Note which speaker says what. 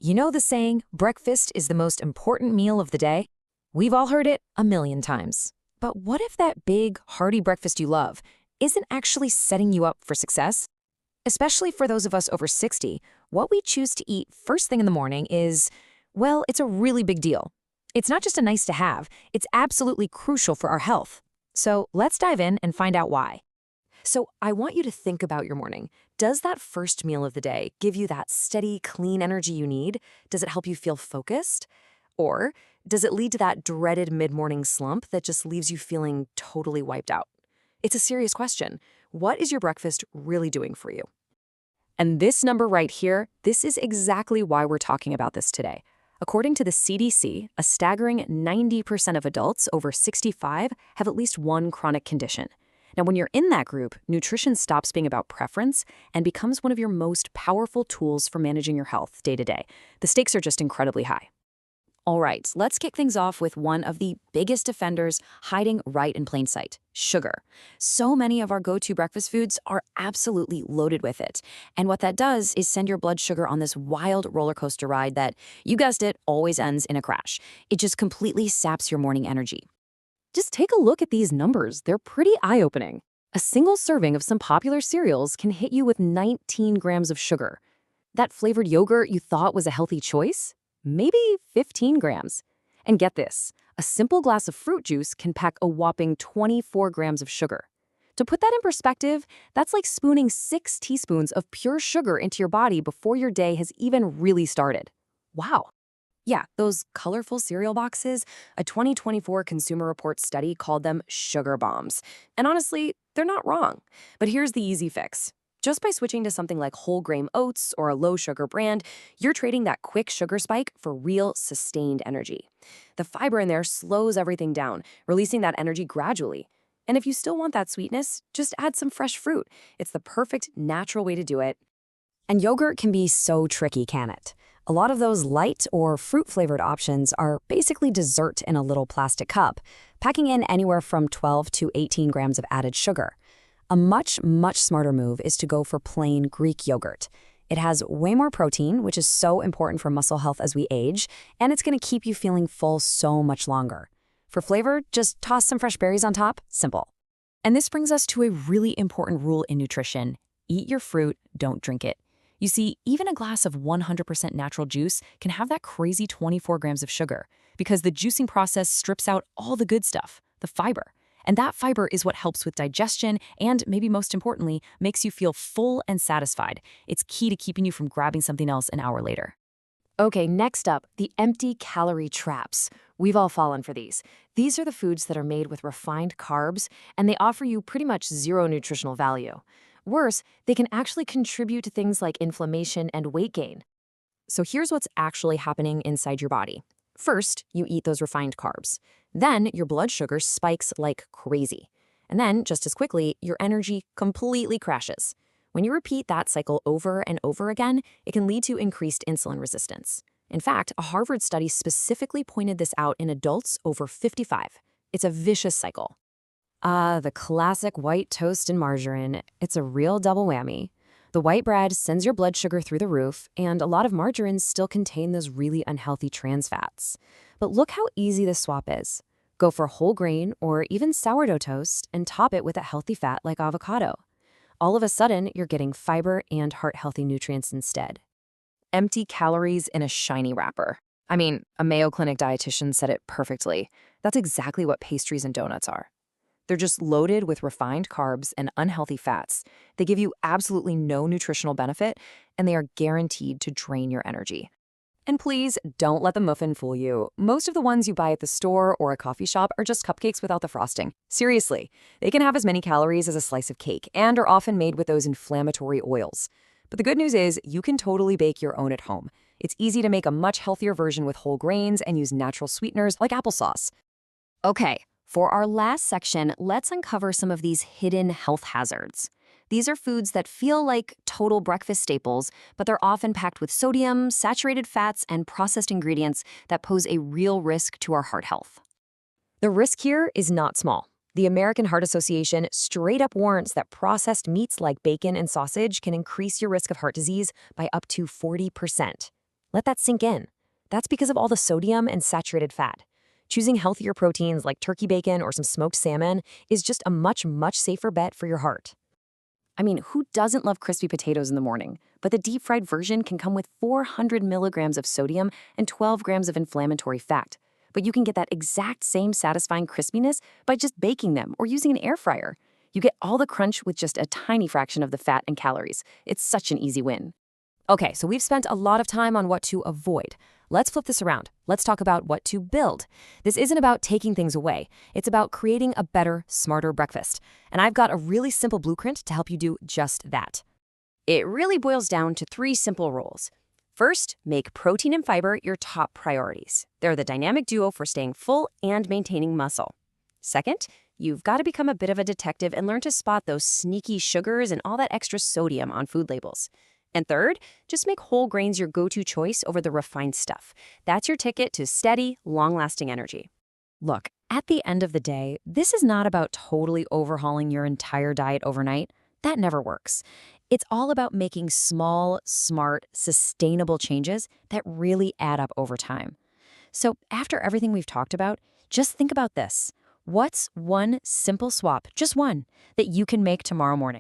Speaker 1: You know the saying, breakfast is the most important meal of the day? We've all heard it a million times. But what if that big, hearty breakfast you love isn't actually setting you up for success? Especially for those of us over 60, what we choose to eat first thing in the morning is, well, it's a really big deal. It's not just a nice to have, it's absolutely crucial for our health. So let's dive in and find out why. So I want you to think about your morning. Does that first meal of the day give you that steady, clean energy you need? Does it help you feel focused? Or does it lead to that dreaded mid-morning slump that just leaves you feeling totally wiped out? It's a serious question. What is your breakfast really doing for you? And this number right here, this is exactly why we're talking about this today. According to the CDC, a staggering 90% of adults over 65 have at least one chronic condition. Now, when you're in that group, nutrition stops being about preference and becomes one of your most powerful tools for managing your health day to day. The stakes are just incredibly high. All right, let's kick things off with one of the biggest offenders hiding right in plain sight: sugar. So many of our go-to breakfast foods are absolutely loaded with it. And what that does is send your blood sugar on this wild roller coaster ride that, you guessed it, always ends in a crash. It just completely saps your morning energy. Just take a look at these numbers. They're pretty eye-opening. A single serving of some popular cereals can hit you with 19 grams of sugar. That flavored yogurt you thought was a healthy choice? Maybe 15 grams. And get this, a simple glass of fruit juice can pack a whopping 24 grams of sugar. To put that in perspective, that's like spooning 6 teaspoons of pure sugar into your body before your day has even really started. Wow. Yeah, those colorful cereal boxes, a 2024 Consumer Reports study called them sugar bombs. And honestly, they're not wrong. But here's the easy fix. Just by switching to something like whole grain oats or a low sugar brand, you're trading that quick sugar spike for real sustained energy. The fiber in there slows everything down, releasing that energy gradually. And if you still want that sweetness, just add some fresh fruit. It's the perfect natural way to do it. And yogurt can be so tricky, can it? A lot of those light or fruit-flavored options are basically dessert in a little plastic cup, packing in anywhere from 12 to 18 grams of added sugar. A much, much smarter move is to go for plain Greek yogurt. It has way more protein, which is so important for muscle health as we age, and it's going to keep you feeling full so much longer. For flavor, just toss some fresh berries on top. Simple. And this brings us to a really important rule in nutrition. Eat your fruit, don't drink it. You see, even a glass of 100% natural juice can have that crazy 24 grams of sugar because the juicing process strips out all the good stuff, the fiber. And that fiber is what helps with digestion and, maybe most importantly, makes you feel full and satisfied. It's key to keeping you from grabbing something else an hour later. Okay, next up, the empty calorie traps. We've all fallen for these. These are the foods that are made with refined carbs, and they offer you pretty much zero nutritional value. Worse, they can actually contribute to things like inflammation and weight gain. So here's what's actually happening inside your body. First, you eat those refined carbs. Then your blood sugar spikes like crazy. And then, just as quickly, your energy completely crashes. When you repeat that cycle over and over again, it can lead to increased insulin resistance. In fact, a Harvard study specifically pointed this out in adults over 55. It's a vicious cycle. The classic white toast and margarine. It's a real double whammy. The white bread sends your blood sugar through the roof, and a lot of margarines still contain those really unhealthy trans fats. But look how easy this swap is. Go for whole grain or even sourdough toast and top it with a healthy fat like avocado. All of a sudden, you're getting fiber and heart-healthy nutrients instead. Empty calories in a shiny wrapper. I mean, a Mayo Clinic dietitian said it perfectly. That's exactly what pastries and donuts are. They're just loaded with refined carbs and unhealthy fats. They give you absolutely no nutritional benefit, and they are guaranteed to drain your energy. And please, don't let the muffin fool you. Most of the ones you buy at the store or a coffee shop are just cupcakes without the frosting. Seriously, they can have as many calories as a slice of cake and are often made with those inflammatory oils. But the good news is you can totally bake your own at home. It's easy to make a much healthier version with whole grains and use natural sweeteners like applesauce. Okay. For our last section, let's uncover some of these hidden health hazards. These are foods that feel like total breakfast staples, but they're often packed with sodium, saturated fats, and processed ingredients that pose a real risk to our heart health. The risk here is not small. The American Heart Association straight up warns that processed meats like bacon and sausage can increase your risk of heart disease by up to 40%. Let that sink in. That's because of all the sodium and saturated fat. Choosing healthier proteins like turkey bacon or some smoked salmon is just a much safer bet for your heart. I mean, who doesn't love crispy potatoes in the morning? But the deep-fried version can come with 400 milligrams of sodium and 12 grams of inflammatory fat. But you can get that exact same satisfying crispiness by just baking them or using an air fryer. You get all the crunch with just a tiny fraction of the fat and calories. It's such an easy win. Okay, so we've spent a lot of time on what to avoid. Let's flip this around. Let's talk about what to build. This isn't about taking things away. It's about creating a better, smarter breakfast. And I've got a really simple blueprint to help you do just that. It really boils down to 3 simple rules. First, make protein and fiber your top priorities. They're the dynamic duo for staying full and maintaining muscle. Second, you've got to become a bit of a detective and learn to spot those sneaky sugars and all that extra sodium on food labels. And third, just make whole grains your go-to choice over the refined stuff. That's your ticket to steady, long-lasting energy. Look, at the end of the day, this is not about totally overhauling your entire diet overnight. That never works. It's all about making small, smart, sustainable changes that really add up over time. So after everything we've talked about, just think about this. What's one simple swap, just one, that you can make tomorrow morning?